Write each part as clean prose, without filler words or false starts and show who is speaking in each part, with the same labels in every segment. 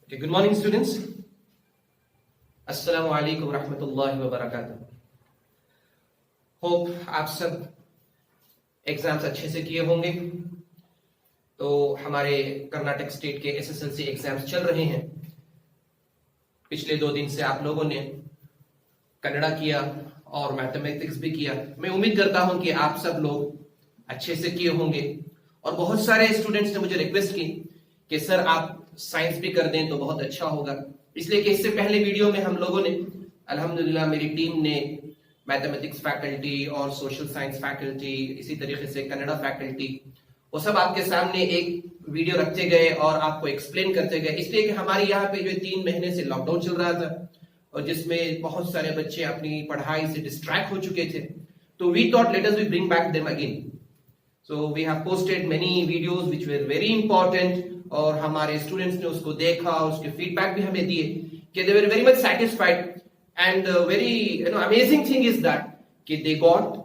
Speaker 1: Okay, good morning students. Assalamu alaikum rahmatullahi wa barakatuh. Hope आप सब exams अच्छे से किए होंगे। तो हमारे कर्नाटक स्टेट के एसएसएलसी एग्जाम्स चल रहे हैं। पिछले 2 दिन से आप लोगों ने कन्नड़ा किया और मैथमेटिक्स भी किया। मैं उम्मीद करता हूं कि आप सब लोग अच्छे से किए होंगे। और बहुत सारे स्टूडेंट्स ने मुझे रिक्वेस्ट की कि सर आप साइंस भी कर दें तो बहुत अच्छा होगा, इसलिए कि इससे पहले वीडियो में हम लोगों ने अल्हम्दुलिल्लाह मेरी टीम ने मैथमेटिक्स फैकल्टी और सोशल साइंस फैकल्टी, इसी तरीके से कन्नड़ा फैकल्टी, वो सब आपके सामने एक वीडियो रखते गए और आपको एक्सप्लेन करते गए। इसलिए कि हमारे यहाँ पे जो 3 महीने से लॉकडाउन चल रहा था और जिसमें बहुत सारे बच्चे अपनी पढ़ाई से डिस्ट्रैक्ट हो चुके थे, तो we thought let us we bring back them again. So we have posted many videos which were very important और हमारे स्टूडेंट्स ने उसको देखा और उसके फीडबैक भी हमें दिए कि they were very much satisfied and very amazing thing is that कि they got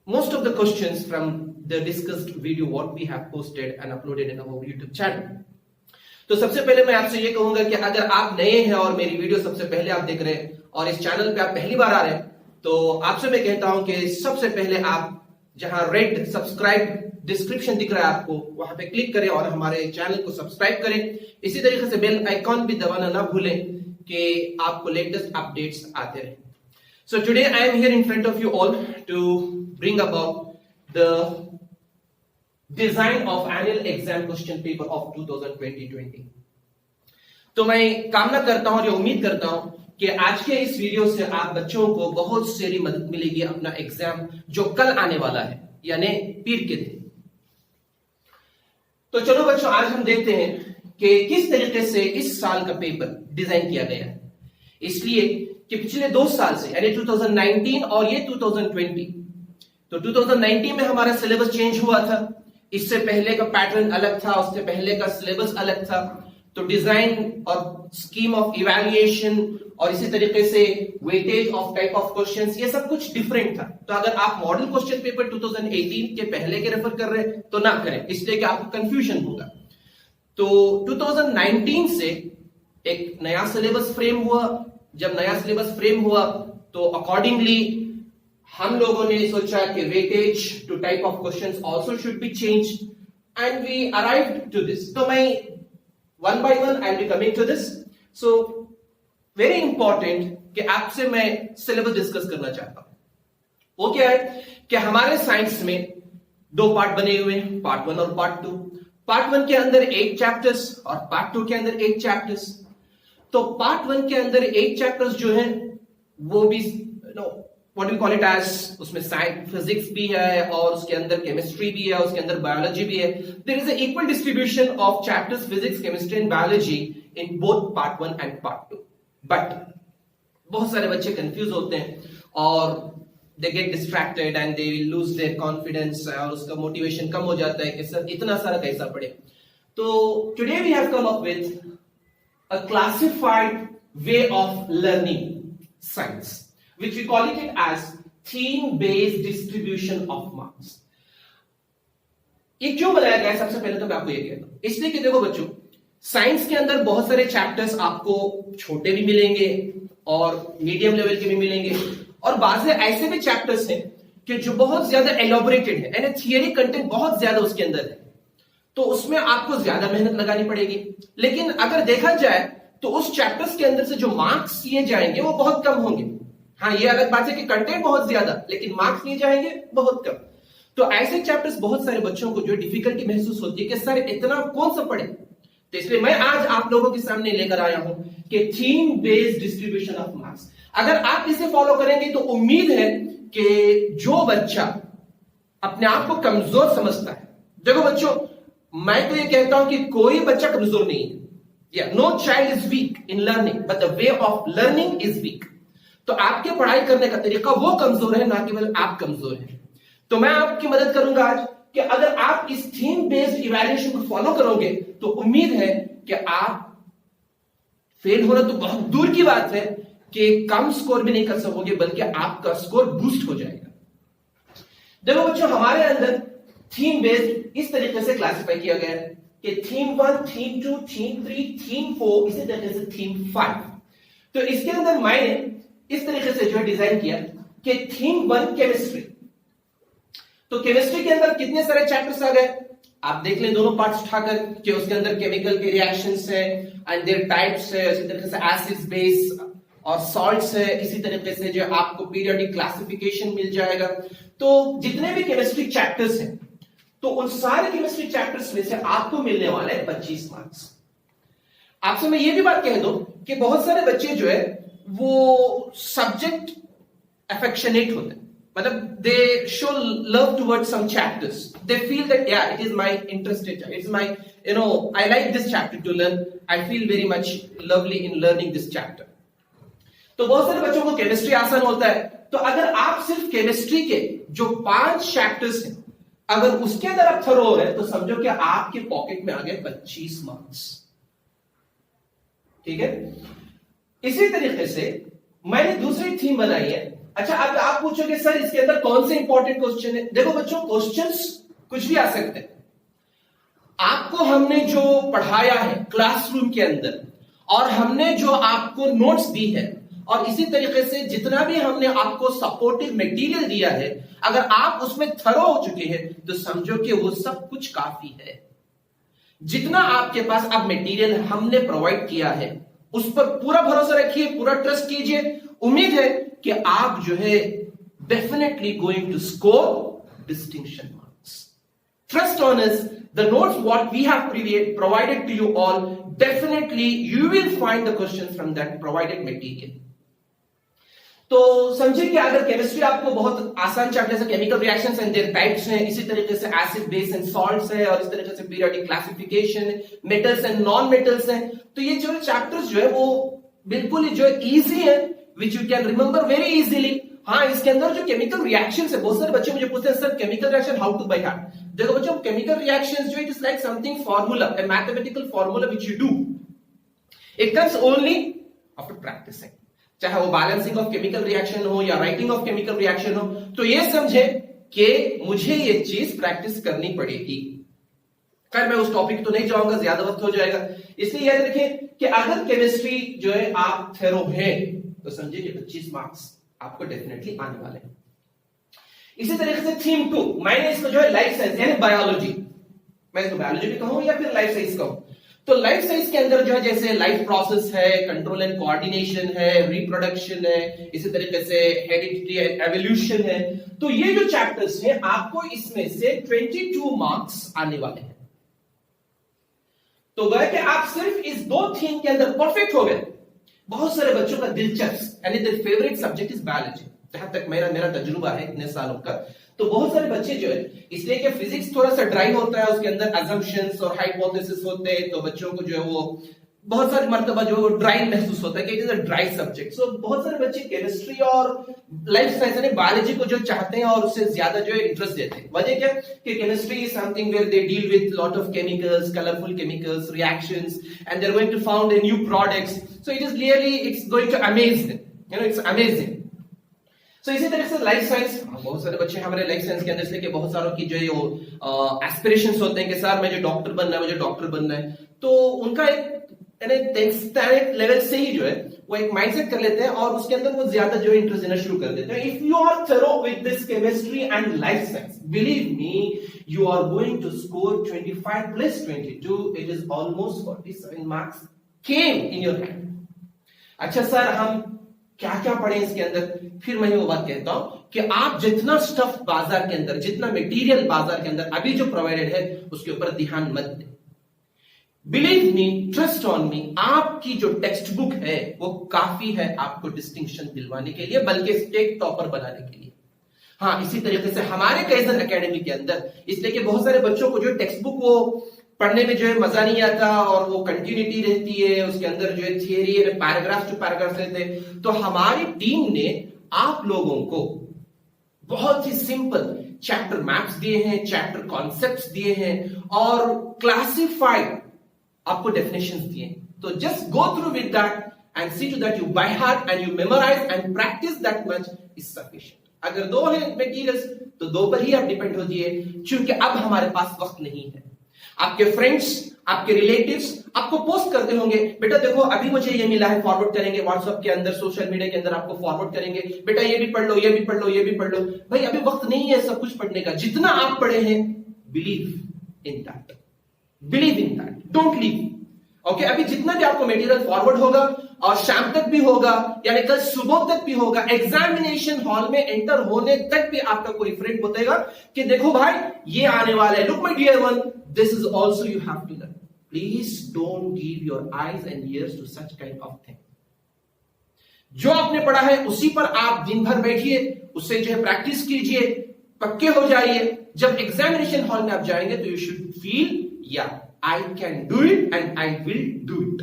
Speaker 1: most of the questions from the discussed video what we have posted and uploaded in our YouTube channel. तो सबसे पहले मैं आपसे ये कहूंगा कि अगर आप नए हैं और मेरी वीडियो सबसे पहले आप देख रहे हैं और इस चैनल पे आप पहली बार आ रहे हैं, तो आपसे मैं कहता हूं कि सबसे पहले आप जहां रेड सब्सक्राइब डिस्क्रिप्शन दिख रहा है आपको, वहां पे क्लिक करें और हमारे चैनल को सब्सक्राइब करें। इसी तरीके से बेल आइकॉन भी दबाना ना भूलें कि आपको लेटेस्ट अपडेट्स आते रहे। So today I am here in front of you all to bring about the design of annual exam question paper of 2020. तो मैं कामना करता हूं और उम्मीद करता हूं कि आज के इस वीडियो से आप बच्चों को बहुत सारी मदद मिलेगी अपना एग्जाम जो कल आने वाला है, यानी पीर के दिन। तो चलो बच्चों, आज हम देखते हैं कि किस तरीके से इस साल का पेपर डिजाइन किया गया है। इसलिए कि पिछले 2 साल से यानी 2019 और ये 2020, तो 2019 में हमारा सिलेबस चेंज हुआ था। इससे पहले का पैटर्न अलग था, उससे पहले का सिलेबस अलग था। तो डिजाइन और स्कीम ऑफ इवैल्यूएशन और इसी तरीके से weightage of type of questions, ये सब कुछ डिफरेंट था। तो अगर आप मॉडल क्वेश्चन पेपर 2018 के पहले के रेफर कर रहे हैं तो ना करें, इसलिए कि आपको कंफ्यूजन होगा। तो 2019 से एक नया सिलेबस फ्रेम हुआ। जब नया सिलेबस फ्रेम हुआ तो अकॉर्डिंगली हम लोगों ने सोचा कि weightage to type of questions also should be changed and we arrived to this. तो मैं one by one I will be coming to this. So very important कि आपसे मैं सिलेबस डिस्कस करना चाहता हूं। वो क्या है कि हमारे साइंस में 2 पार्ट बने हुए हैं, पार्ट 1 और पार्ट 2। पार्ट 1 के अंदर 8 चैप्टर्स और पार्ट 2 के अंदर 8 चैप्टर्स। तो पार्ट 1 के अंदर 8 चैप्टर्स जो हैं वो भी what we call it as, उसमें साइंस फिजिक्स भी है और उसके अंदर केमिस्ट्री भी है, उसके अंदर बायोलॉजी भी है। There is a equal distribution of chapters physics, chemistry and biology in both part 1 and part 2। But बहुत सारे बच्चे कंफ्यूज होते हैं और they get distracted and they will lose their confidence और उसका मोटिवेशन कम हो जाता है कि सर इतना सारा कैसा पढ़े। तो today we have come up with a classified way of learning science, which we call it as theme based distribution of marks. ये क्यों बनाया गया है? सबसे पहले तो मैं आपको ये कहता हूं, इसलिए कि देखो बच्चों, साइंस के अंदर बहुत सारे चैप्टर्स आपको छोटे भी मिलेंगे और मीडियम लेवल के भी मिलेंगे और बाज़ ऐसे भी चैप्टर्स हैं कि जो बहुत ज्यादा एलोबरेटेड है, यानी थियरी कंटेंट बहुत ज्यादा उसके अंदर है, तो उसमें आपको ज्यादा मेहनत लगानी पड़ेगी। लेकिन अगर देखा जाए तो उस चैप्टर्स के अंदर से जो मार्क्स लिए जाएंगे वो बहुत कम होंगे। हाँ, ये अलग बात है कि कंटेंट बहुत ज्यादा, लेकिन मार्क्स लिए जाएंगे बहुत कम। तो ऐसे चैप्टर्स बहुत सारे बच्चों को जो डिफिकल्टी महसूस होती है कि सर इतना कौन सा पढ़े, तो इसलिए मैं आज आप लोगों के सामने लेकर आया हूं कि theme based distribution of marks. अगर आप इसे फॉलो करेंगे तो उम्मीद है कि जो बच्चा अपने आप को कमजोर समझता है, देखो बच्चों, मैं तो ये कहता हूं कि कोई बच्चा कमजोर नहीं है। No child is weak in learning but the way of learning is weak. तो आपके पढ़ाई करने का तरीका वो कमजोर है, ना केवल आप कमजोर हैं। तो मैं आपकी मदद करूंगा आज कि अगर आप इस थीम बेस्ड इवैल्यूएशन को फॉलो करोगे तो उम्मीद है कि आप फेल होना तो बहुत दूर की बात है कि कम स्कोर भी नहीं कर सकोगे, बल्कि आपका स्कोर बूस्ट हो जाएगा। देखो बच्चों, हमारे अंदर थीम बेस्ड इस तरीके से क्लासिफाई किया गया है कि थीम 1, थीम 2, थीम 3, थीम 4, इसी तरीके से थीम 5। तो इसके अंदर मैंने इस तरीके से जो डिजाइन किया कि थीम 1 केमिस्ट्री। तो केमिस्ट्री के अंदर कितने सारे चैप्टर्स आ गए, आप देख लें दोनों पार्ट्स उठाकर कि उसके अंदर केमिकल के रिएक्शंस है एंड देयर टाइप्स है, इसी तरीके से एसिड्स, बेस और सॉल्ट्स है, इसी तरीके से जो आपको पीरियोडिक क्लासिफिकेशन मिल जाएगा। तो जितने भी केमिस्ट्री चैप्टर्स हैं, तो उन सारे केमिस्ट्री चैप्टर्स में से आपको मिलने वाले 25 मार्क्स। आपसे मैं ये भी बात कह दूं कि बहुत सारे बच्चे जो है वो सब्जेक्ट अफेक्शनेट होते हैं, मतलब they show love towards some chapters, they feel that या it is my interested, it's my I like this chapter to learn, I feel very much lovely in learning this chapter. तो बहुत सारे बच्चों को chemistry आसान होता है। तो अगर आप सिर्फ केमिस्ट्री के जो 5 चैप्टर्स हैं, अगर उसके अंदर आप थरो हो रहे हैं, तो समझो कि आपके पॉकेट में आ गए 25 मार्क्स। ठीक है, इसी तरीके से मैंने दूसरी थीम बनाई है। अच्छा, अब आप पूछोगे सर इसके अंदर कौन से इंपॉर्टेंट क्वेश्चन है। देखो बच्चों, क्वेश्चंस कुछ भी आ सकते हैं। आपको हमने जो पढ़ाया है क्लासरूम के अंदर, और हमने जो आपको नोट्स दी है, और इसी तरीके से जितना भी हमने आपको सपोर्टिव मटेरियल दिया है, अगर आप उसमें थरो हो चुके हैं, तो समझो कि वो सब कुछ काफी है। जितना आपके पास अब मटेरियल हमने प्रोवाइड किया है, उस पर पूरा भरोसा रखिए, पूरा ट्रस्ट कीजिए। उम्मीद है कि आप जो है definitely going to score distinction marks. Trust on us, the notes what we have provided to you all, definitely you will find the questions from that provided material. तो समझिए कि अगर केमिस्ट्री आपको बहुत आसान चैप्टर जैसे chemical reactions and there types हैं, इसी तरीके से एसिड, बेस एंड सॉल्ट्स है, और इस तरीके से periodic classification, metals and non metals हैं, तो ये जो चैप्टर्स जो है वो बिल्कुल जो इजी है, which you can remember very easily. हाँ, इसके अंदर जो केमिकल रिएक्शंस है, बहुत सारे बच्चे मुझे पूछते हैं sir chemical reaction how to by heart. देखो बच्चों, केमिकल रिएक्शंस जो it is like something formula, a mathematical formula which you do, it comes only after practicing। चाहे वो बैलेंसिंग ऑफ केमिकल रिएक्शन हो या राइटिंग ऑफ केमिकल रिएक्शन हो, तो ये समझे कि मुझे ये चीज प्रैक्टिस करनी पड़ेगी। खैर मैं उस टॉपिक तो नहीं जाऊंगा, ज्यादा वक्त हो जाएगा, इसलिए याद रखें कि अगर केमिस्ट्री जो है आप थेरो है, तो समझिए कि 25 मार्क्स आपको डेफिनेटली आने वाले हैं। इसी तरीके से थीम 2 मैंने इसको जो है लाइफ साइंस यानी बायोलॉजी, मैं इसको बायोलॉजी भी कहूं या फिर लाइफ साइंस कहूं, तो लाइफ साइंस के अंदर जो है जैसे लाइफ प्रोसेस है, कंट्रोल एंड कोऑर्डिनेशन है, रिप्रोडक्शन है, इसी तरीके से हेरिडिटी एंड एवोल्यूशन है। तो ये जो चैप्टर्स हैं आपको इसमें से 22 मार्क्स आने वाले हैं। तो गए कि आप सिर्फ इस 2 थीम के अंदर परफेक्ट हो गए। बहुत सारे बच्चों का दिलचस्प यानी their favourite subject is biology, जहां तक मेरा तजुर्बा है इतने सालों का। तो बहुत सारे बच्चे जो है, इसलिए कि फिजिक्स थोड़ा सा ड्राई होता है, उसके अंदर अजम्पशंस और हाइपोथेसिस होते हैं, तो बच्चों को जो है वो बहुत सारी मर्तबा जो है ड्राई महसूस होता है कि it is a dry subject. So बहुत सारे बच्चे केमिस्ट्री और लाइफ साइंस यानी बायोलॉजी को जो चाहते हैं और उससे ज्यादा जो है इंटरेस्ट देते हैं। वजह क्या कि chemistry is something where they deal with lot of chemicals, colourful chemicals, reactions, and they are going to found a new products. So it is really it's going to amaze them, it's amazing. तो इसी तरह से life science, बहुत सारे बच्चे हमारे life science के अंदर से कि बहुत सारों की जो एस्पिरेशंस होते हैं कि सर मुझे डॉक्टर बनना है, मुझे डॉक्टर बनना है। तो उनका एक लेवल से ही जो है वो एक माइंडसेट कर लेते हैं और उसके अंदर वो ज्यादा जो है इंटरेस्ट देना शुरू कर देते हैं। If you are thorough with this chemistry and life science, believe me you are going to score 25 plus 22, it is almost 47 marks came in your hand. अच्छा सर हम क्या क्या पढ़े इसके अंदर, फिर मैं वो बात कहता हूं कि आप जितना स्टफ बाजार के अंदर, जितना मटेरियल बाजार के अंदर अभी जो प्रोवाइडेड है उसके ऊपर ध्यान मत दें। Believe me, trust on me, आपकी जो टेक्स्ट बुक है वो काफी है आपको डिस्टिंक्शन दिलवाने के लिए, बल्कि स्टेट टॉपर बनाने के लिए। हाँ, इसी तरीके से हमारे काइजन एकेडमी के अंदर, इसलिए कि बहुत सारे बच्चों को जो टेक्स्ट बुक वो पढ़ने में जो है मजा नहीं आता और वो कंटिन्यूटी रहती है, उसके अंदर जो है थियरी है, पैराग्राफ टू पैराग्राफ रहते हैं। तो हमारी टीम ने आप लोगों को बहुत ही सिंपल चैप्टर मैप्स दिए हैं, चैप्टर कॉन्सेप्ट्स दिए हैं और क्लासिफाइड आपको डेफिनेशंस दिए हैं। तो just go through with that and see to that you by heart and you memorise and practise that much is sufficient. अगर 2 है मटेरियल्स तो 2 पर ही आप डिपेंड हो जाइए, क्योंकि अब हमारे पास वक्त नहीं है। आपके फ्रेंड्स, आपके रिलेटिव्स आपको पोस्ट करते होंगे, बेटा देखो अभी मुझे ये मिला है, फॉरवर्ड करेंगे व्हाट्सएप के अंदर, सोशल मीडिया के अंदर आपको फॉरवर्ड करेंगे, बेटा ये भी पढ़ लो, ये भी पढ़ लो, ये भी पढ़ लो। भाई अभी वक्त नहीं है सब कुछ पढ़ने का, जितना आप पढ़े हैं believe in that, believe in that, don't leave. Okay, अभी जितना भी आपको मटेरियल फॉरवर्ड होगा और शाम तक भी होगा, यानी कल सुबह तक भी होगा, एग्जामिनेशन हॉल में एंटर होने तक भी आपका कोई फ्रेंड बताएगा कि देखो भाई ये आने वाला है, look my dear one, this is also you have to learn. Please don't give your eyes and ears to such kind of thing. जो आपने पढ़ा है उसी पर आप दिन भर बैठिए, उससे जो है प्रैक्टिस कीजिए, पक्के हो जाइए। जब एग्जामिनेशन हॉल में आप जाएंगे तो यू शुड फील या I can do it and I will do it.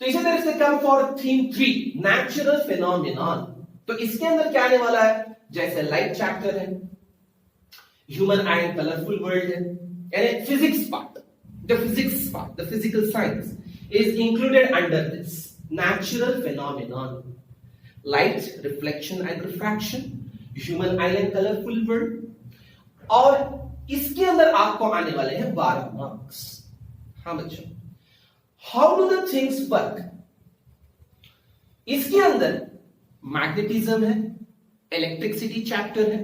Speaker 1: तो इसी तरह से come for theme 3 natural phenomenon। तो इसके अंदर क्या आने वाला है, जैसे लाइट चैप्टर है, human I and colourful world है, यानी physics part, the physics part, the physical science is included under this natural phenomenon, light reflection and refraction, human eye and colorful world। और इसके अंदर आपको आने वाले हैं 12 मार्क्स। हाँ बच्चों, how do the things work. इसके अंदर मैग्नेटिज्म है, इलेक्ट्रिसिटी चैप्टर है,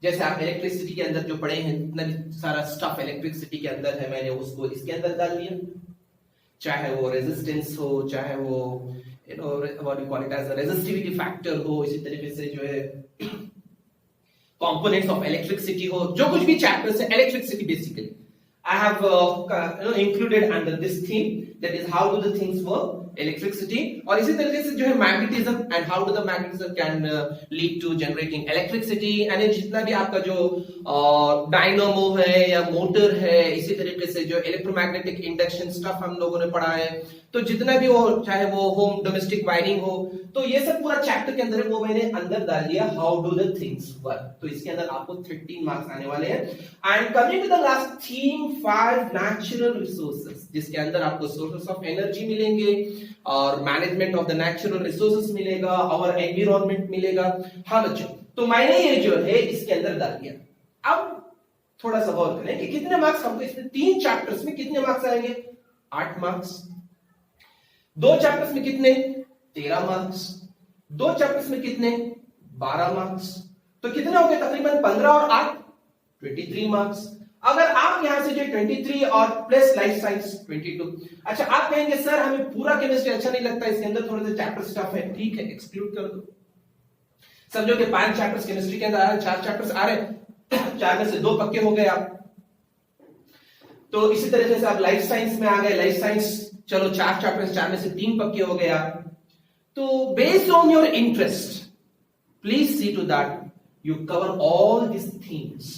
Speaker 1: जैसे आप इलेक्ट्रिसिटी के अंदर जो पढ़े हैं, इतना भी सारा स्टफ इलेक्ट्रिसिटी के अंदर है, मैंने उसको इसके अंदर डाल दिया, चाहे वो रेजिस्टेंस हो, चाहे वो what you call it as resistivity factor हो, इसी तरीके से जो है components of electricity हो, जो कुछ भी chapters है electricity basically I have included under this theme, that is how do the things work, electricity। और इसी तरीके से जो है magnetism and how do the magnetism can lead to generating electricity, यानी जितना भी आपका जो डायनामो है या मोटर है, इसी तरीके से जो इलेक्ट्रोमैग्नेटिक इंडक्शन स्टफ हम लोगों ने पढ़ा है, तो जितना भी हो, चाहे वो होम डोमेस्टिक वायरिंग हो, तो ये सब पूरा चैप्टर के अंदर है, वो मैंने अंदर डाल दिया how do the things work. तो इसके अंदर आपको 13 मार्क्स आने वाले हैं। And coming to the last theme 5 natural resources, जिसके अंदर आपको सोर्सेस ऑफ एनर्जी मिलेंगे और management of the natural resources मिलेगा और एनवायरनमेंट मिलेगा। हाँ बच्चों, तो मैंने ये जो है इसके अंदर डाल दिया। अब थोड़ा सा गौर करें कि कितने मार्क्स हमको इसमें 3 चैप्टर्स में कितने मार्क्स आएंगे, 8 मार्क्स। 2 चैप्टर्स में कितने, 13 मार्क्स। 2 चैप्टर्स में कितने, 12 मार्क्स। तो कितने हो गए, तकरीबन 15 और 8 23 मार्क्स। अगर आप यहां से जो 23 और प्लस लाइफ साइंस 22। अच्छा, आप कहेंगे सर हमें पूरा केमिस्ट्री अच्छा नहीं लगता, इसके अंदर थोड़े से चैप्टर स्टफ है, ठीक है, एक्सक्लूड कर दो। समझो कि 5 चैप्टर्स केमिस्ट्री के अंदर आ रहे हैं, 4 चैप्टर्स आ रहे हैं, 4 में से 2 पक्के हो गए आप। तो इसी तरीके से आप लाइफ साइंस में आ गए, लाइफ साइंस चलो 4 चैप्टर्स, 4 में से 3 पक्के हो गए आप। तो based on your interest please see to that you cover all this themes.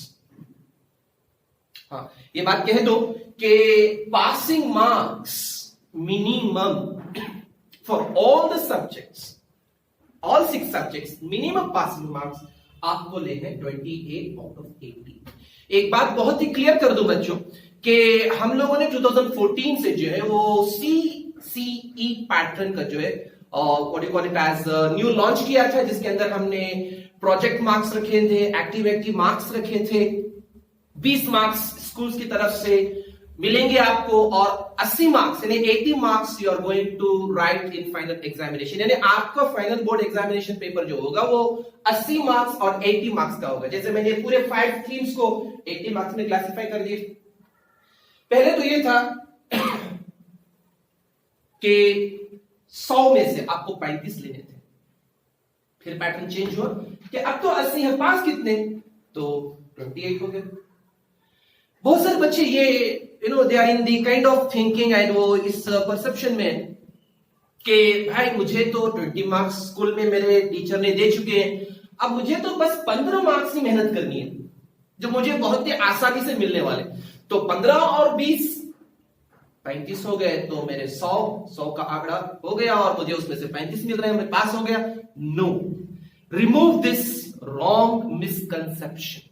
Speaker 1: हाँ, ये बात कह दो कि passing marks minimum for all the subjects, all 6 subjects, minimum passing marks आपको लेने 28 आउट ऑफ 80। एक बात बहुत ही क्लियर कर दूं बच्चों कि हम लोगों ने 2014 से जो है वो CCE पैटर्न का जो है what you call it as new launch किया था, जिसके अंदर हमने प्रोजेक्ट मार्क्स रखे थे, एक्टिविटी मार्क्स रखे थे। 20 मार्क्स स्कूल्स की तरफ से मिलेंगे आपको और 80 मार्क्स यानी 80 marks you are going to write in final examination, यानी आपका फाइनल बोर्ड एग्जामिनेशन पेपर जो होगा वो 80 मार्क्स और 80 मार्क्स का होगा। जैसे मैंने पूरे 5 थीम्स को 80 मार्क्स में क्लासिफाई कर दिए। पहले तो ये था कि 100 में से आपको 35 लेने थे, फिर पैटर्न चेंज हुआ कि अब तो 80 है, पास कितने, तो 28 हो गए। बहुत सारे बच्चे ये they are in the kind of thinking and वो इस परसेप्शन में कि भाई मुझे तो 20 मार्क्स स्कूल में मेरे टीचर ने दे चुके हैं, अब मुझे तो बस 15 मार्क्स की मेहनत करनी है जो मुझे बहुत ही आसानी से मिलने वाले। तो 15 और 20 35 हो गए, तो मेरे 100 का आंकड़ा हो गया और मुझे उसमें से 35 मिल रहे हैं, मैं पास हो गया। No, remove this wrong misconception.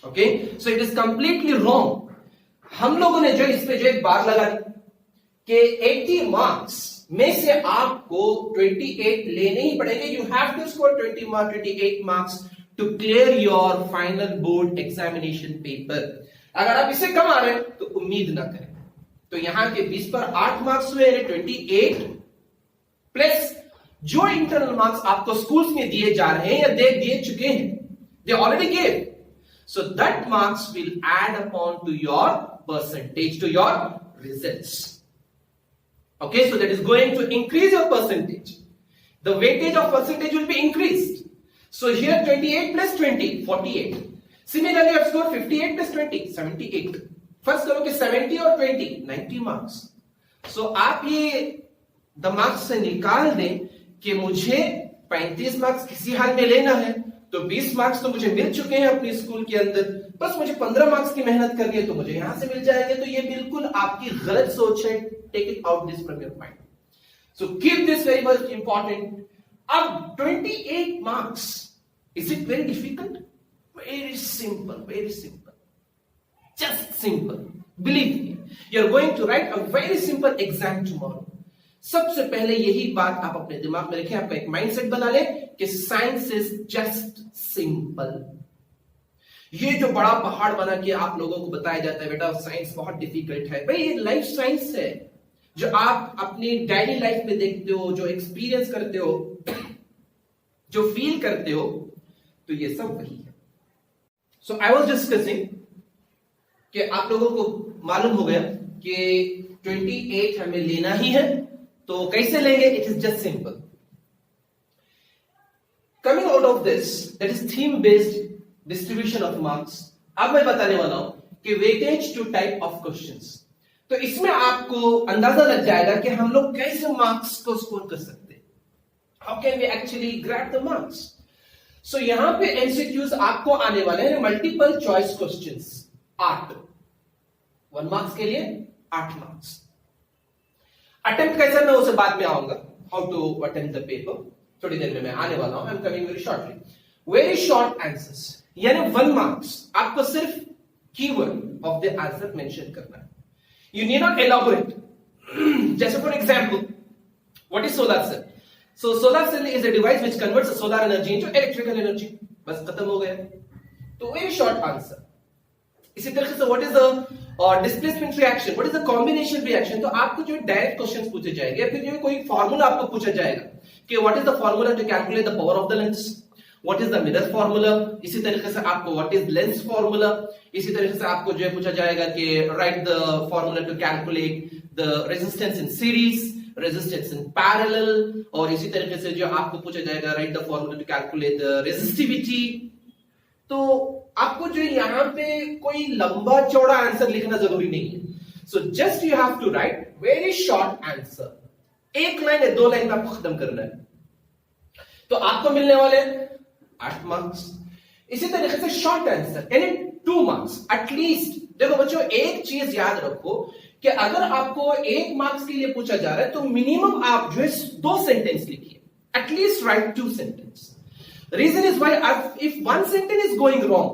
Speaker 1: Okay, so it is completely wrong. हम लोगों ने जो इस पे जो एक बार लगा दी कि 80 मार्क्स में से आपको 28 लेने ही पड़ेंगे। You have to score 28 marks to clear your final board examination paper. अगर आप इससे कम आ रहे हैं तो उम्मीद ना करें। तो यहां के 20 पर 8 मार्क्स हुए, 28 प्लस जो इंटरनल मार्क्स आपको स्कूल्स में दिए जा रहे हैं या दिए चुके हैं, they already gave, so that marks will add upon to your percentage, to your results. Okay, so that is going to increase your percentage. The weightage of percentage will be increased. So here 28 plus 20, 48. Similarly, you have scored 58 plus 20, 78. First करो कि 70 और 20, 90 marks. So आप ये दिमाग से निकाल दें कि मुझे 35 मार्क्स किसी हाल में लेना है, तो 20 मार्क्स तो मुझे मिल चुके हैं अपने स्कूल के अंदर, बस मुझे 15 मार्क्स की मेहनत करनी है तो मुझे यहां से मिल जाएंगे। तो ये बिल्कुल आपकी गलत सोच है। Take it out this from your mind. So keep this very much important. अब 28 marks, is it very difficult? Very simple, very simple, just simple. Believe me, you are going to write a very simple exam tomorrow. सबसे पहले यही बात आप अपने दिमाग में रखें, आपका एक माइंडसेट बना ले कि साइंस इज जस्ट सिंपल। ये जो बड़ा पहाड़ बना के आप लोगों को बताया जाता है बेटा साइंस बहुत डिफिकल्ट है, भाई ये लाइफ साइंस है जो आप अपनी डेली लाइफ में देखते हो, जो एक्सपीरियंस करते हो, जो फील करते हो, तो ये सब वही है। सो आई वाज डिस्कसिंग कि आप लोगों को मालूम हो गया कि 28 हमें लेना ही है, तो कैसे लेंगे? It is just simple. Coming out of this, that is theme based distribution of marks. अब मैं बताने वाला हूं कि weightage to type of questions. तो इसमें आपको अंदाजा लग जाएगा कि हम लोग कैसे मार्क्स को स्कोर कर सकते हैं। How can we actually grab the marks? So यहां पे एमसीक्यूज आपको आने वाले हैं, मल्टीपल चॉइस क्वेश्चंस, 8, 1 मार्क्स के लिए 8 मार्क्स। अटेम्प्ट कैसे, मैं उसे बाद में आऊंगा, how to attempt the paper, थोड़ी देर में मैं आने वाला हूं। I am coming very shortly. Very short answers, यानी 1 मार्क्स, आपको सिर्फ keyword of the answer mention करना है। You need not elaborate. जैसे for example, what is solar cell? So solar cell is a device which converts solar energy into electrical energy. बस खत्म हो गया। तो वेरी शॉर्ट आंसर। इसी तरीके से what is the displacement reaction, what is the combination reaction? तो आपको जो डायरेक्ट क्वेश्चंस पूछे जाएंगे या फिर जो कोई फार्मूला आपको पूछा जाएगा कि what is the formula to calculate the power of the lens, what is the mirror formula. इसी तरीके से आपको व्हाट इज लेंस फार्मूला। इसी तरीके से आपको जो पूछा जाएगा कि write the formula to calculate the resistance in series, resistance in parallel. और इसी तरीके से जो आपको पूछा जाएगा write the formula to calculate the resistivity. तो आपको जो यहां पे कोई लंबा चौड़ा आंसर लिखना जरूरी नहीं है। So just you have to write very short answer. 1 line या 2 लाइन में आपको खत्म करना है, तो आपको मिलने वाले 8 मार्क्स। इसी तरीके से शॉर्ट आंसर यानी 2 मार्क्स एटलीस्ट। देखो बच्चों, एक चीज याद रखो कि अगर आपको 1 मार्क्स के लिए पूछा जा रहा है तो मिनिमम आप जो है 2 सेंटेंस लिखिए, at least right 2 sentence. The reason is why if one sentence is going wrong,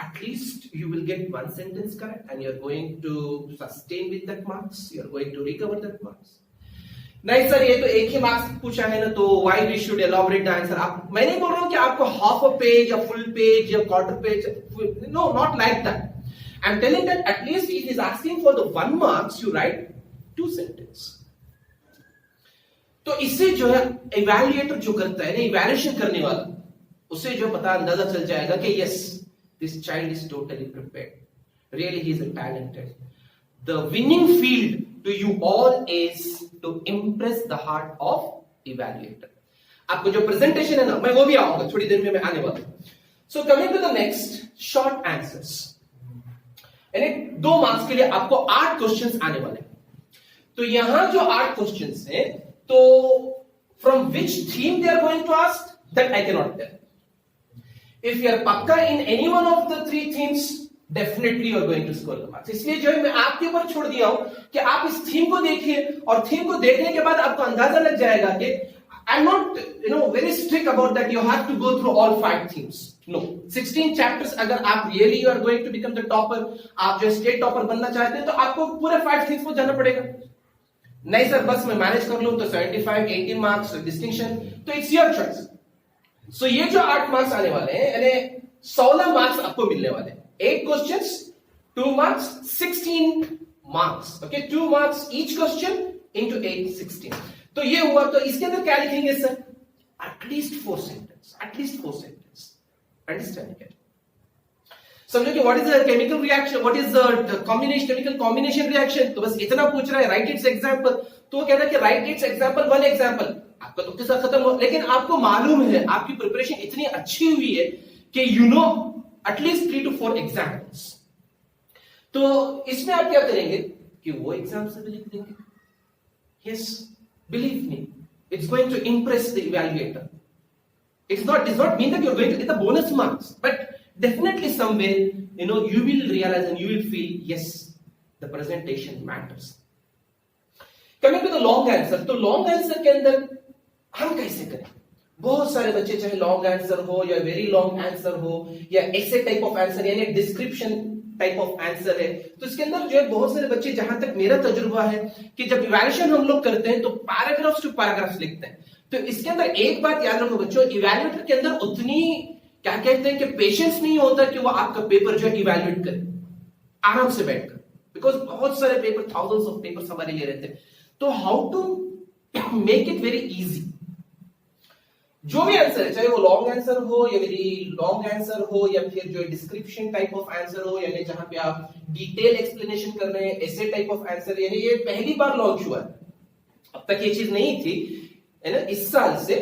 Speaker 1: at least you will get 1 sentence correct and you are going to sustain with that marks, you are going to recover that marks. नहीं sir, ये तो एक ही marks पूछा है ना, तो why we should elaborate the answer? आप, मैं नहीं बोल रहा हूं कि आपको half a page या full page या quarter page, no, not like that. I'm telling that at least it is asking for the 1 marks, you write 2 sentences. तो इससे जो है इवैल्यूएटर जो करता है ना, इवैल्यूएशन करने वाला, उसे जो पता अंदाजा चल जाएगा कि yes this child is totally prepared, really he is a talented. The winning field to you all is to impress the heart of evaluator. आपको जो प्रेजेंटेशन है ना, मैं वो भी आऊंगा थोड़ी देर में, मैं आने वाला हूं। So coming to the next, short answers, यानी 2 मार्क्स के लिए आपको 8 क्वेश्चंस आने वाले हैं। तो यहां जो 8 क्वेश्चंस हैं, तो from which theme they are going to ask, that I can not tell. If you are पक्का in any one of the 3 themes, definitely you are going to score the marks. इसलिए जो है मैं आपके ऊपर छोड़ दिया हूं कि आप इस थीम को देखिए, और थीम को देखने के बाद आपको अंदाजा लग जाएगा कि I'm not very strict about that you have to go through all 5 themes. No, 16 chapters अगर आप really you are going to become the topper, आप जो स्टेट टॉपर बनना चाहते हैं, तो आपको पूरे 5 themes को जाना पड़ेगा। नहीं सर, बस मैं मैनेज कर लूं तो 75, 80 मार्क्स डिस्टिंक्शन, तो इट्स योर चॉइस। सो ये जो 8 मार्क्स आने वाले हैं, यानी 16 मार्क्स आपको मिलने वाले हैं। 8 questions, 2 marks 16 marks. Okay, 2 marks each question into 8 16. तो ये हुआ, तो इसके अंदर क्या लिखेंगे sir? At least 4 sentence, at least 4 sentence. Understanding it? समझो कि what is the chemical reaction, what is the combination, chemical combination reaction. तो बस इतना पूछ रहा है, राइट इट्स एग्जांपल. तो वो कह रहा है कि right it's example, one example. आपका तो किस्सा खत्म हो, लेकिन आपको मालूम है, आपकी प्रिपरेशन इतनी अच्छी हुई है कि you know at least 3 to 4 examples. तो इसमें आप क्या करेंगे कि वो एग्जाम से भी लिख देंगे. Yes, believe me, it's going to impress the evaluator. It's not mean that you're going to get the bonus marks, but definitely somewhere, you will realize and you will feel, yes, the presentation matters. Coming to the long answer, तो long answer के अंदर हम कैसे करें? बहुत सारे बच्चे चाहे लॉन्ग आंसर हो या वेरी लॉन्ग आंसर हो या ऐसे टाइप ऑफ आंसर यानी डिस्क्रिप्शन टाइप ऑफ आंसर है, तो इसके अंदर जो है बहुत सारे बच्चे, जहां तक मेरा तजुर्बा है कि जब इवैल्यूएशन हम लोग करते हैं तो पैराग्राफ्स टू पैराग्राफ्स लिखते हैं. तो इसके अंदर एक बात याद रखो बच्चों, इवैल्यूएटर के अंदर उतनी क्या कहते हैं कि पेशेंस नहीं होता कि वो आपका पेपर जो है इवैल्यूएट करे आराम से बैठकर, बिकॉज बहुत सारे पेपर, थाउजेंड्स ऑफ पेपर्स हमारे लिए रहते हैं. तो how to make it very easy. जो भी आंसर है, चाहे वो लॉन्ग आंसर हो या वेरी लॉन्ग आंसर हो या फिर जो डिस्क्रिप्शन टाइप ऑफ आंसर हो, यानी जहां पे आप डिटेल एक्सप्लेनेशन कर रहे हैं, ऐसे टाइप ऑफ आंसर, यानी ये पहली बार लॉन्च हुआ है, अब तक ये चीज नहीं थी, है ना. इस साल से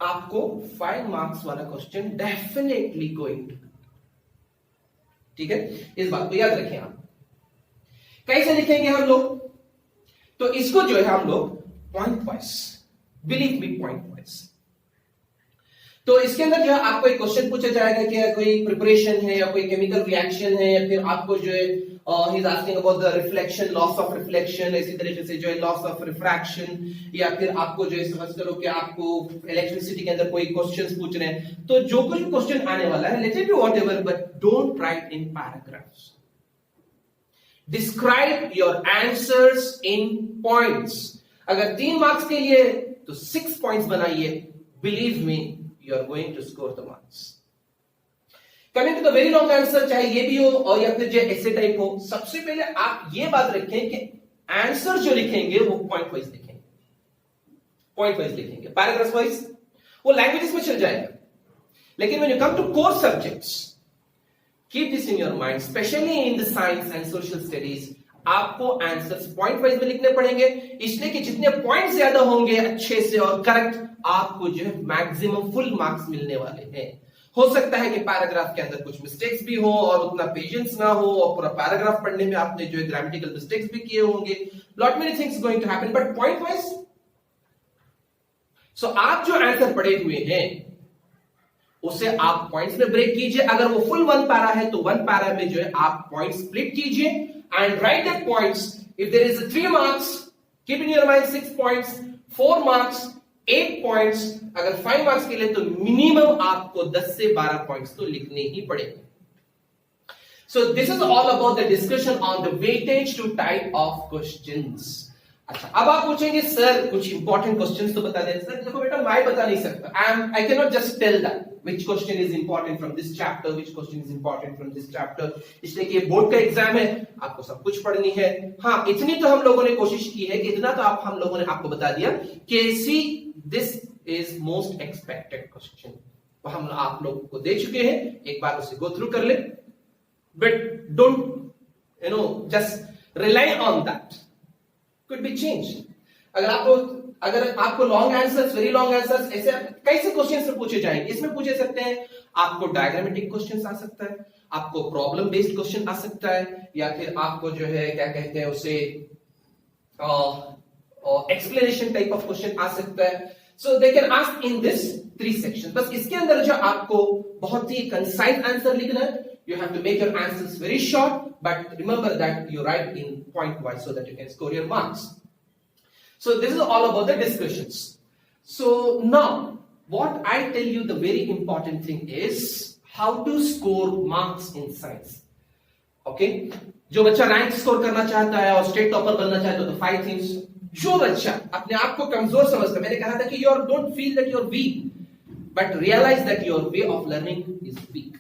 Speaker 1: आपको 5 मार्क्स वाला क्वेश्चन डेफिनेटली गोइंग टू. ठीक है, इस बात को याद रखें आप. कैसे लिखेंगे हम लोग? तो इसको जो है हम लोग point wise, believe me, point wise. तो इसके अंदर जो है आपको एक क्वेश्चन पूछा जाएगा कि कोई प्रिपरेशन है या कोई केमिकल रिएक्शन है, या फिर आपको जो है he is asking about the reflection, loss of reflection, इसी तरीके से जो है लॉस ऑफ रिफ्रैक्शन, या फिर आपको जो है समझ करो कि आपको इलेक्ट्रिसिटी के अंदर कोई क्वेश्चंस पूछ रहे हैं. तो जो कुछ क्वेश्चन आने वाला है, let it be whatever, but don't write in paragraphs. Describe your answers in points. अगर 3 मार्क्स के लिए तो 6 पॉइंट्स बनाइए. Believe me, you are going to score the marks. Coming to the very long answer, चाहे ये भी हो और या फिर जो ऐसे टाइप हो, सबसे पहले आप ये बात रखें कि आंसर जो लिखेंगे वो पॉइंट वाइज लिखेंगे, पॉइंट वाइज लिखेंगे. पैराग्राफ वाइज वो लैंग्वेजेस में चल जाएगा, लेकिन when you come to core subjects, keep this in your mind, especially in the science and social studies, आपको आंसर्स पॉइंट वाइज में लिखने पड़ेंगे, इसलिए कि जितने पॉइंट ज्यादा होंगे अच्छे से और करेक्ट, आपको जो है मैक्सिमम फुल मार्क्स मिलने वाले हैं. हो सकता है कि पैराग्राफ के अंदर कुछ मिस्टेक्स भी हो और उतना पेशेंस ना हो, और पूरा पैराग्राफ पढ़ने में आपने जो है ग्रामेटिकल मिस्टेक्स भी किए होंगे, lot many things going to happen, but point wise. So आप जो आंसर पढ़े हुए हैं उसे आप पॉइंट्स में ब्रेक कीजिए. अगर वो फुल 1 पैरा है तो 1 पैरा में जो है आप पॉइंट स्प्लिट कीजिए and write that points. If there is a 3 marks, keep in your mind 6 points, 4 marks, 8 points. अगर 5 marks के लिए तो मिनिमम आपको 10 से 12 points तो लिखने ही पड़ेंगे. So this is all about the discussion on the weightage to type of questions. अच्छा, अब आप पूछेंगे सर कुछ इंपॉर्टेंट क्वेश्चंस तो बता दें. सर देखो बेटा, मैं बता नहीं सकता. I cannot just tell that which question is important from this chapter, which question is important from this chapter. इसलिए कि ये बोर्ड का एग्जाम है, आपको सब कुछ पढ़नी है. हाँ, इतनी तो हम लोगों ने कोशिश की है कि इतना तो हम लोगों ने आपको बता दिया कि see this is most expected question. हम आप लोगों को दे चुके हैं, एक बार उसे गो थ्रू कर ले, but don't just rely on that. could be changed. अगर आपको long answers, very long answers, ऐसे कैसे क्वेश्चंस पूछे जाएंगे, इसमें पूछे सकते हैं. आपको डायग्रामेटिक क्वेश्चंस आ सकता है, आपको प्रॉब्लम बेस्ड क्वेश्चन आ सकता है, या फिर आपको जो है क्या कहते हैं उसे एक्सप्लेनेशन टाइप ऑफ क्वेश्चन आ सकता है. So they can ask in this 3 section. बस इसके अंदर जो आपको बहुत ही कंसाइज आंसर लिखना है. You have to make your answers very short, but remember that you write in point wise so that you can score your marks. So this is all about the discussions. So now, what I tell you, the very important thing is how to score marks in science. Okay? जो बच्चा rank score करना चाहता है और state topper बनना चाहता है, तो 5 things. जो बच्चा अपने आप को कमजोर समझता है, मैंने कहा था कि you don't feel that you are weak, but realize that your way of learning is weak.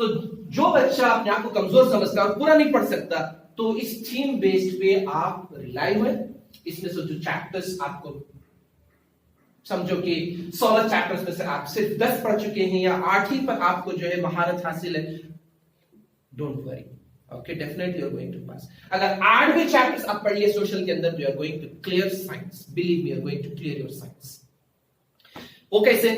Speaker 1: तो जो बच्चा अपने आप को कमजोर समझता है और पूरा नहीं पढ़ सकता, तो इस थीम बेस्ड पे आप रिलाई हुए। इसमें से जो चैप्टर्स आपको समझो कि 16 चैप्टर्स में से आप सिर्फ 10 पढ़ चुके हैं या 8 ही पर आपको जो है महारत हासिल है, don't worry, okay, definitely you are going to pass. अगर 8 भी चैप्टर्स आप पढ़ लिए सोशल के अंदर, you are going to clear science, believe me, you are going to clear your science. वो कैसे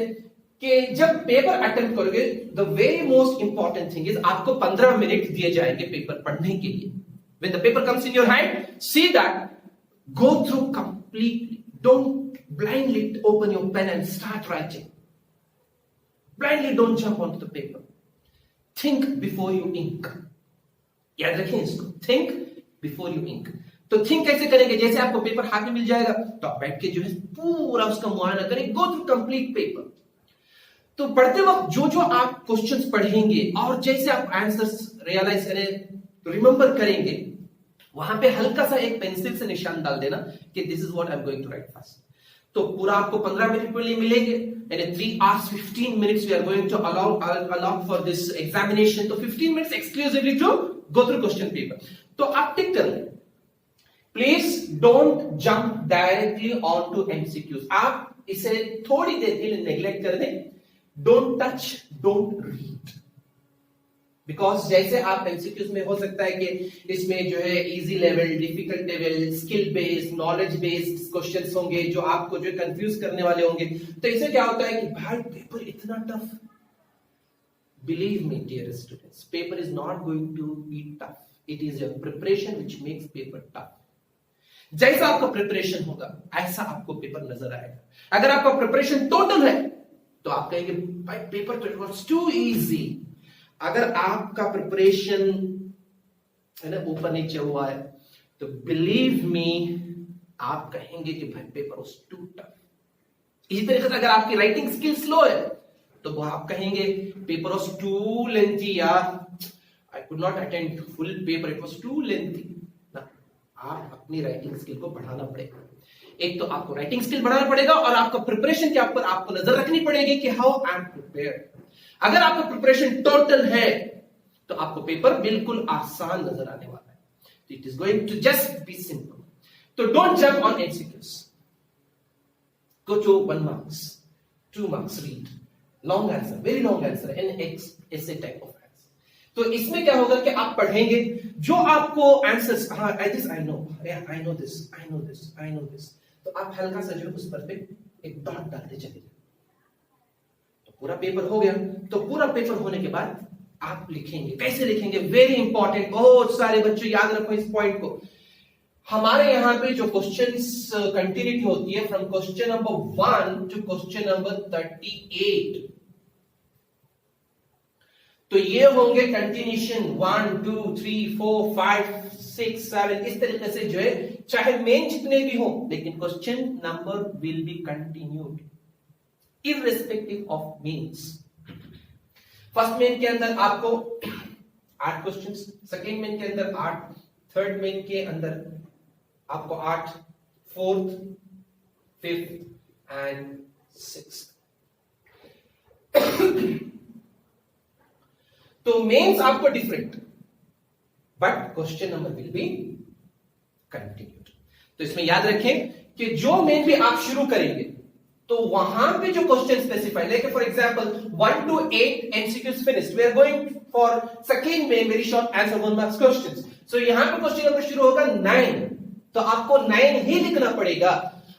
Speaker 1: कि जब पेपर अटेम्प्ट करोगे, the very most important thing is आपको 15 मिनट दिए जाएंगे पेपर पढ़ने के लिए। When the paper comes in your hand, see that, go through completely. Don't blindly open your pen and start writing. Blindly don't jump onto the paper. Think before you ink. याद रखें इसको, think before you ink. तो think कैसे करेंगे? जैसे आपको paper हाथ में मिल जाएगा तो आप बैठ के जो है पूरा उसका मुआयना करें, go through complete paper. तो पढ़ते वक्त जो जो आप क्वेश्चंस पढ़ेंगे और जैसे आप आंसर्स रियलाइज करें, रिमेंबर करेंगे, वहां पे हल्का सा एक पेंसिल से निशान डाल देना कि this is what I am going to write fast. तो पूरा आपको 15 मिनट के लिए मिलेंगे, यानी 3 hours 15 minutes we are going to allow for this examination. तो 15 minutes exclusively to go through question paper. तो आप टिक कर लें, please don't jump directly on to MCQs. आप इसे थोड़ी देर के लिए नेग्लेक्ट कर दें, don't touch, don't read, because जैसे आप एमसीक्यूज में हो सकता है कि इसमें जो है easy level, difficult level, skill based, knowledge based questions होंगे जो आपको जो कंफ्यूज करने वाले होंगे। तो इससे क्या होता है कि भाई पेपर इतना tough, believe me dear students, paper is not going to be tough, it is your preparation which makes paper tough. जैसा आपका प्रिपरेशन होगा ऐसा आपको पेपर नजर आएगा। अगर आपका प्रिपरेशन टोटल है तो आप कहेंगे भाई पेपर तो इट वाज टू इजी। अगर आपका प्रिपरेशन है ना ऊपर नीचे हुआ है तो बिलीव मी आप कहेंगे कि भाई पेपर वाज टू टफ। इसी तरीके से अगर आपकी राइटिंग स्किल स्लो है तो वो आप कहेंगे पेपर वाज टू लेंथी, या I could not attend full paper, it was too lengthy ना। आप अपनी राइटिंग स्किल को बढ़ाना पड़ेगा। एक तो आपको राइटिंग स्किल बढ़ाना पड़ेगा और आपका प्रिपरेशन के ऊपर आपको नजर रखनी पड़ेगी कि हाउ आई एम प्रिपेयर्ड। अगर आपका प्रिपरेशन टोटल है तो आपको पेपर बिल्कुल आसान नजर आने वाला है। तो it is going to just be simple. तो don't jump on MCQs, go to 1 marks, 2 marks, read long answer, very long answer, an essay type of answer. तो इसमें क्या होगा कि आप पढ़ेंगे जो आपको आंसर्स, हाँ I know this, I know this, I know this, तो आप हल्का सा जो उस पर एक डॉट डालते चले। पूरा पेपर हो गया। तो पूरा पेपर होने के बाद आप लिखेंगे। कैसे लिखेंगे? वेरी इंपॉर्टेंट, बहुत सारे बच्चे याद रखो इस पॉइंट को। हमारे यहां पे जो क्वेश्चंस कंटिन्यूटी होती है from question number 1 to question number 38, तो ये होंगे कंटिन्यूशन 1 2 3 4 5 6 7, इस तरीके से जो है चाहे मेन जितने भी हो, लेकिन question number will be continued irrespective of means। First main के अंदर आपको 8 क्वेश्चंस, सेकेंड मेन के अंदर 8, थर्ड मेन के अंदर आपको 8, फोर्थ, फिफ्थ एंड सिक्स्थ। तो मेंस आपको different, but question number will be continued. तो इसमें याद रखें कि जो मेन भी आप शुरू करेंगे तो वहां पे जो question specified, like for example 1 to 8 MCQs finished, we are going for second main very short answer 1 marks questions। so यहां पे क्वेश्चन नंबर शुरू होगा 9, तो आपको 9 ही लिखना पड़ेगा।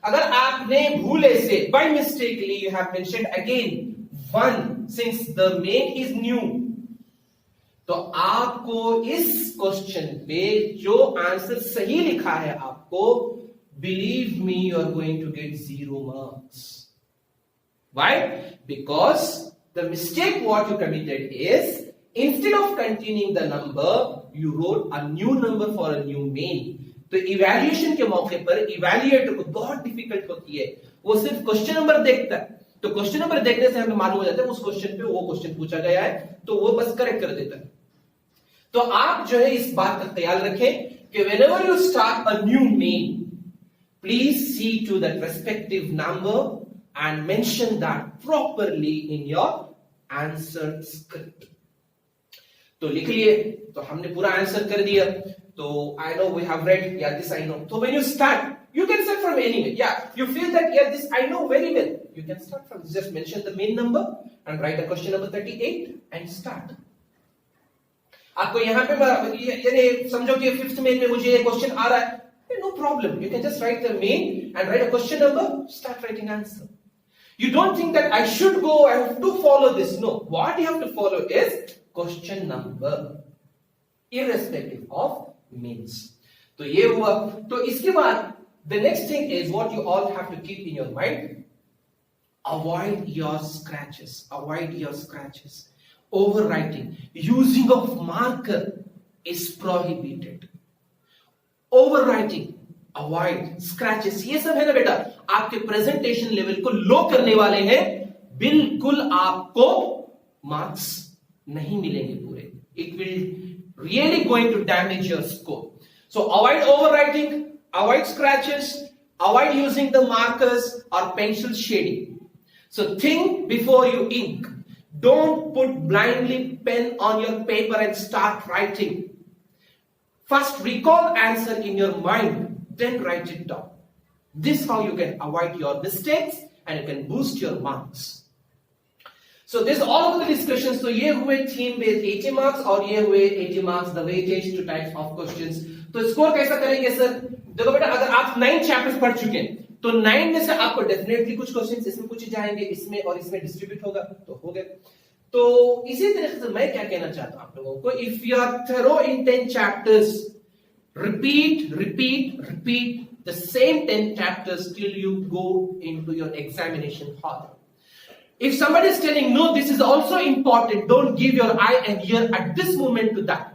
Speaker 1: अगर आपने भूले से by mistakenly you have mentioned again 1 since the main is new, तो आपको इस क्वेश्चन पे जो आंसर सही लिखा है आपको, believe me, you are going to get 0 marks। Why? Because the mistake what you committed is, instead of continuing the number, you wrote a new number for a new main। तो evaluation के मौके पर evaluator को बहुत difficult होती है, वो सिर्फ क्वेश्चन नंबर देखता है। तो क्वेश्चन नंबर देखने से हमें मालूम हो जाता है उस क्वेश्चन पे वो क्वेश्चन पूछा गया है, तो वो बस करेक्ट कर देता है। तो आप जो है इस बात का ख्याल रखें कि whenever you start a new main, please see to that respective number and mention that properly in your answer script। तो लिख लिए, तो हमने पूरा आंसर कर दिया. तो I know we have read, yeah, this I know. So when you start, you can start from anywhere. Yeah, you feel that, yeah, this I know very well. You can start from, just mention the main number and write a question number 38 and start. आपको यहाँ पे यानी समझो कि 5th main में मुझे ये question आ रहा है, no problem. You can just write the main and write a question number, start writing answer. You don't think that I should go, I have to follow this. No, what you have to follow is question number, irrespective of means. तो ये हुआ. तो इसके बाद the next thing is what you all have to keep in your mind. Avoid your scratches. Avoid your scratches. Overwriting, using of marker is prohibited. Overwriting, avoid scratches. ये सब है ना बेटा, आपके प्रेजेंटेशन लेवल को लो करने वाले हैं. बिल्कुल आपको मार्क्स नहीं मिलेंगे पूरे. It will really going to damage your score. So avoid overwriting, avoid scratches, avoid using the markers or pencil shading. So think before you ink. Don't put blindly pen on your paper and start writing. First recall answer in your mind, then write it down. This is how you can avoid your mistakes and you can boost your marks. So this all of the discussions. तो ये हुए theme based 80 marks और ये हुए 80 marks the weightage to types of questions. तो score कैसा करेंगे sir? देखो बेटा, अगर आप 9 चैप्टर्स पढ़ चुके हैं तो 9 में से आपको डेफिनेटली कुछ क्वेश्चंस इसमें पूछे जाएंगे, इसमें और इसमें डिस्ट्रीब्यूट होगा, तो हो गए. तो इसी तरह से मैं क्या कहना चाहता हूं आप लोगों को, if you are thorough in 10 chapters, repeat the same 10 chapters till you go into your examination hall. If somebody is telling no, this is also important, don't give your eye and ear at this moment to that.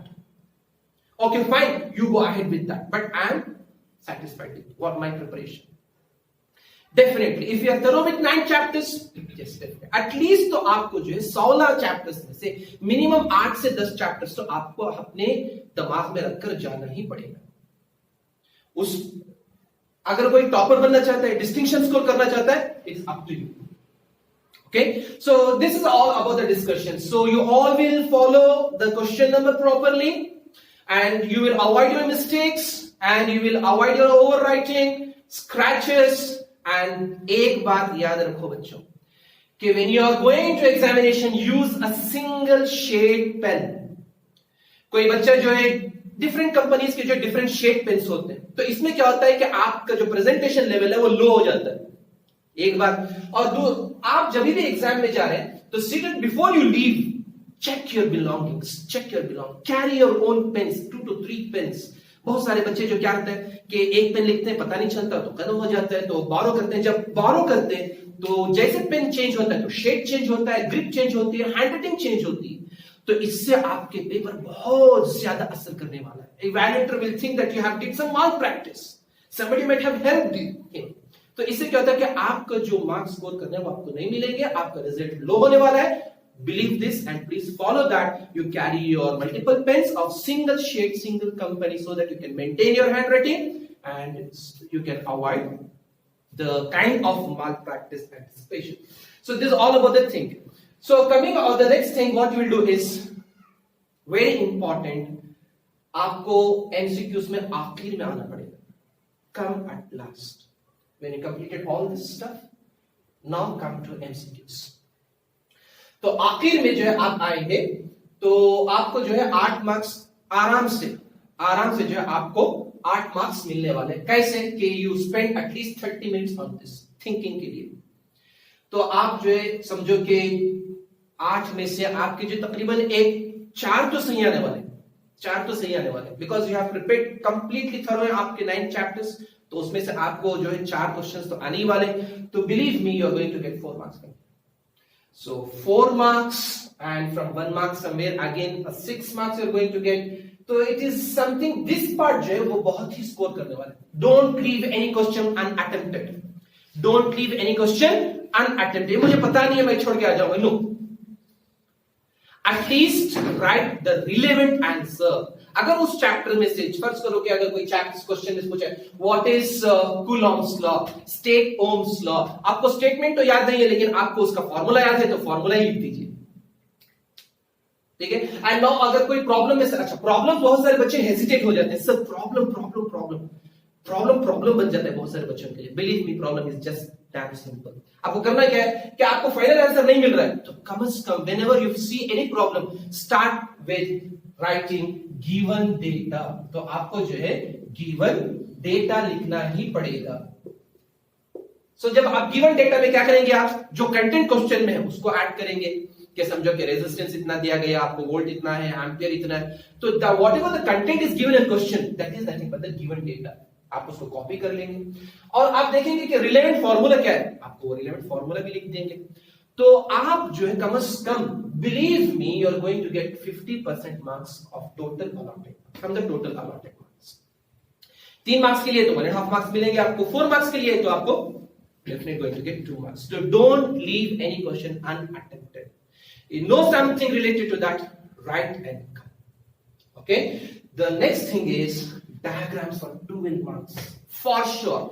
Speaker 1: Okay, fine, you go ahead with that, but I am satisfied with what my preparation. Definitely, if you are thorough with 9 chapters, yes, definitely. At least तो आपको जो है 16 chapters में से minimum 8 से 10 chapters तो आपको अपने दिमाग में रखकर जाना ही पड़ेगा. उस अगर कोई टॉपर बनना चाहता है, डिस्टिंक्शन स्कोर करना चाहता है, it's up to you. Okay, so this is all about the discussion. So you all will follow the question number properly, and you will avoid your mistakes, and you will avoid your overwriting, scratches. And एक बात याद रखो बच्चों कि when you are going to examination, use a single shade pen. कोई बच्चा जो है डिफरेंट कंपनीज के जो डिफरेंट शेड पेन्स होते हैं, तो इसमें क्या होता है कि आपका जो प्रेजेंटेशन लेवल है वो लो हो जाता है. एक बात. और दो, आप जब भी एग्जाम में जा रहे हैं तो seated before you leave, check your belongings, carry your own pens, 2 to 3 pens. बहुत सारे बच्चे जो क्या करते हैं कि एक पेन लिखते हैं, पता नहीं चलता, तो खत्म हो जाता है, तो बारो करते हैं. जब बारो करते हैं तो जैसे पेन चेंज होता है तो शेड चेंज होता है, ग्रिप चेंज होती है, हैंडराइटिंग चेंज होती है. तो इससे आपके पेपर बहुत ज्यादा असर करने वाला है. Evaluator will think that you have did some malpractice, somebody might have helped him. तो इससे क्या होता है कि आपका जो मार्क्स स्कोर करने हैं वो आपको नहीं मिलेंगे, आपका रिजल्ट लो होने वाला है. Believe this and please follow that. You carry your multiple pens of single shade, single company, so that you can maintain your handwriting and you can avoid the kind of malpractice anticipation. So this is all about the thing. So coming on the next thing, what you will do is very important. आपको MCQs में आखिर में आना पड़ेगा. Come at last. When you completed all this stuff, now come to MCQs. तो आखिर में जो है आप आएंगे तो आपको जो है 8 मार्क्स आराम से जो है आपको 8 मार्क्स मिलने वाले. कैसे कि you spend at least 30 minutes on this thinking के लिए. तो आप जो है समझो कि 8 में से आपके जो तकरीबन 4 तो सही आने वाले, because you have prepared completely thorough है आपके 9 चैप्टर्स. तो उसमें से आपको जो है 4 क्वेश्चंस तो आने ही वाले. तो believe me, you are going to get 4 marks. So 4 marks, and from 1 mark somewhere again 6 marks you're going to get. So it is something, this part जो है वो बहुत ही स्कोर करने वाला है. Don't leave any question unattempted. मुझे पता नहीं है मैं छोड़ के आ जाऊंगा. No. At least write the relevant answer. अगर उस चैप्टर में से फर्ज करो कि अगर कोई चैप्टर क्वेश्चन में पूछे what is Coulomb's law, state Ohm's law, आपको स्टेटमेंट तो याद नहीं है लेकिन आपको उसका फॉर्मूला याद है, तो फॉर्मूला ही लिख दीजिए. ठीक है। एंड नाउ अगर कोई प्रॉब्लम में, अच्छा प्रॉब्लम, बहुत सारे बच्चे हेजिटेट हो जाते हैं, sir problem problem problem problem problem बन जाता है बहुत सारे बच्चों के लिए। Believe me, problem is just dam simple. आपको करना क्या है कि आपको फाइनल आंसर नहीं मिल रहा है तो कम से कम whenever you see any problem, start with writing given data. तो आपको जो है गिवन डेटा लिखना ही पड़ेगा। जब आप गिवन डेटा में क्या करेंगे, आप जो कंटेंट क्वेश्चन में है उसको ऐड करेंगे कि समझो कि रेजिस्टेंस इतना दिया गया, आपको वोल्ट इतना है, एम्पियर इतना है, तो what ever the content is given in question, that is nothing but the given data. आप उसको कॉपी कर लेंगे और आप देखेंगे कि रिलेवेंट फॉर्मूला क्या है, आपको वो रिलेवेंट फॉर्मूला भी लिख देंगे। तो आप जो है कम से कम, believe me, you are going to get 50% marks of total allotted from the total allotted marks. 3 marks के लिए तो 1.5 मार्क्स मिलेंगे आपको, 4 मार्क्स के लिए तो आपको definitely going to get 2 marks. So don't leave any question unattempted. You know something related to that, write and come. Okay. The next thing is diagrams for 12 marks. For sure,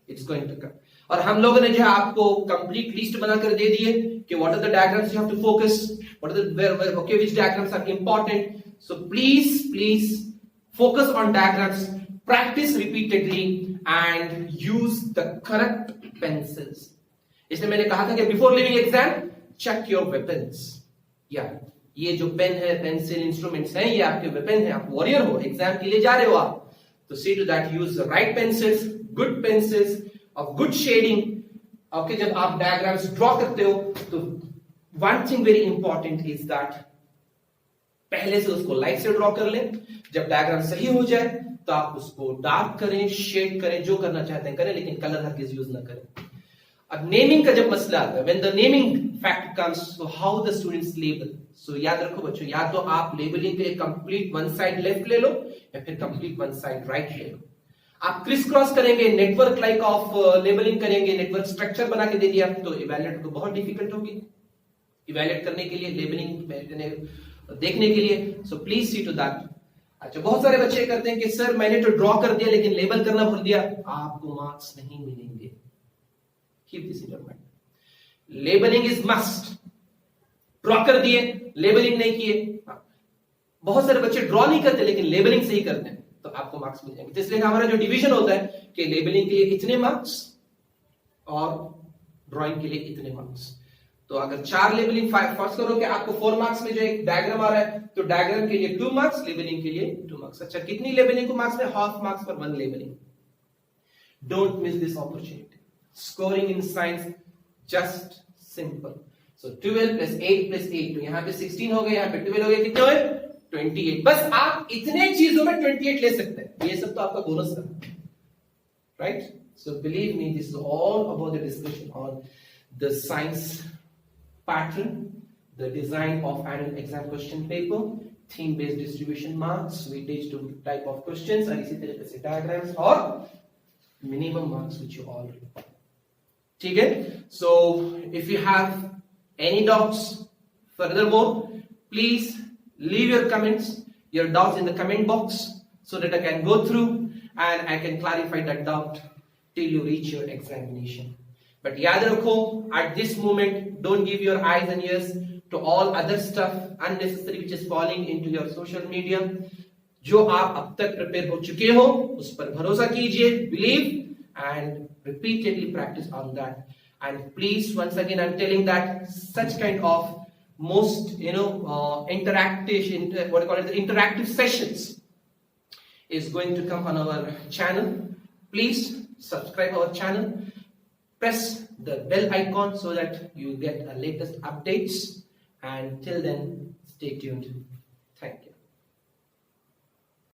Speaker 1: it's going to come. और हम लोगों ने जो है आपको complete list बनाकर दे दी है कि what are the diagrams you have to focus, what are the okay, which diagrams are important. So please focus on diagrams, practice repeatedly, and use the correct pencils. इसलिए मैंने कहा था कि before leaving exam check your weapons. या ये जो pen है, pencil, instruments हैं, ये आपके वेपन है। आप वॉरियर हो, एग्जाम के लिए जा रहे हो आप, तो see to that use the right pencils, good pencils of good shading. Okay, जब आप डायग्राम्स ड्रॉ करते हो तो one thing very important is that पहले से उसको लाइट से ड्रॉ कर लें। जब डायग्राम सही हो जाए तो आप उसको डार्क करें, शेड करें, जो करना चाहते हैं करें, लेकिन कलर हरगिज यूज ना करें। अब नेमिंग का जब मसला आता है, when the naming fact comes, so how the students label. So याद रखो बच्चों, या तो आप लेबलिंग के लिए कंप्लीट वन साइड लेफ्ट ले लो या फिर कंप्लीट वन साइड राइट ले लो। आप क्रिस क्रॉस करेंगे, नेटवर्क लाइक ऑफ लेबलिंग करेंगे, नेटवर्क स्ट्रक्चर बना के दे दिया, तो इवैल्यूएट को बहुत डिफिकल्ट होगी इवैल्यूएट करने के लिए, लेबलिंग देखने के लिए। So please see to that. अच्छा, बहुत सारे बच्चे करते हैं कि सर मैंने तो ड्रॉ कर दिया लेकिन लेबल करना भूल दिया, आपको मार्क्स नहीं मिलेंगे। Keep this in your mind. Labelling is must. Draw कर दिए, लेबलिंग नहीं किए। बहुत सारे बच्चे ड्रॉ नहीं करते लेकिन लेबलिंग सही करते हैं, तो आपको मार्क्स मिल जाएंगे। इसलिए हमारा जो डिवीजन होता है कि लेबलिंग के लिए इतने मार्क्स और ड्रॉइंग के लिए इतने मार्क्स। तो अगर 4 लेबलिंग फर्स्ट करो कि आपको 4 मार्क्स में जो एक डायग्राम आ रहा है, तो डायग्राम के लिए 2 मार्क्स, लेबलिंग के लिए 2 मार्क्स। अच्छा, कितनी लेबलिंग को मार्क्स में? Half marks for 1 labelling. Don't miss this opportunity. Scoring in science just simple. So 12 plus 8 plus 8, तो यहां पे 16 हो गए, यहां पे 12 हो गए, कितने हुए? 28। बस आप इतने चीजों में 28 ले सकते हैं, ये सब तो आपका बोनस था, right? So believe me, this is all about the discussion on the science pattern, the design of annual exam question paper, theme based distribution marks, weightage to type of questions, और इसी तरीके से diagrams और minimum marks which you all require. ठीक है? So if you have any doubts furthermore, please leave your comments, your doubts in the comment box so that I can go through and I can clarify that doubt till you reach your examination. But याद रखो, at this moment, don't give your eyes and ears to all other stuff unnecessary which is falling into your social media. जो आप अब तक prepare हो चुके हो उस पर भरोसा कीजिए, believe and repeatedly practice on that. And please, once again, I'm telling that such kind of most interactive sessions is going to come on our channel. Please subscribe our channel. Press the bell icon so that you get the latest updates, and till then, stay tuned.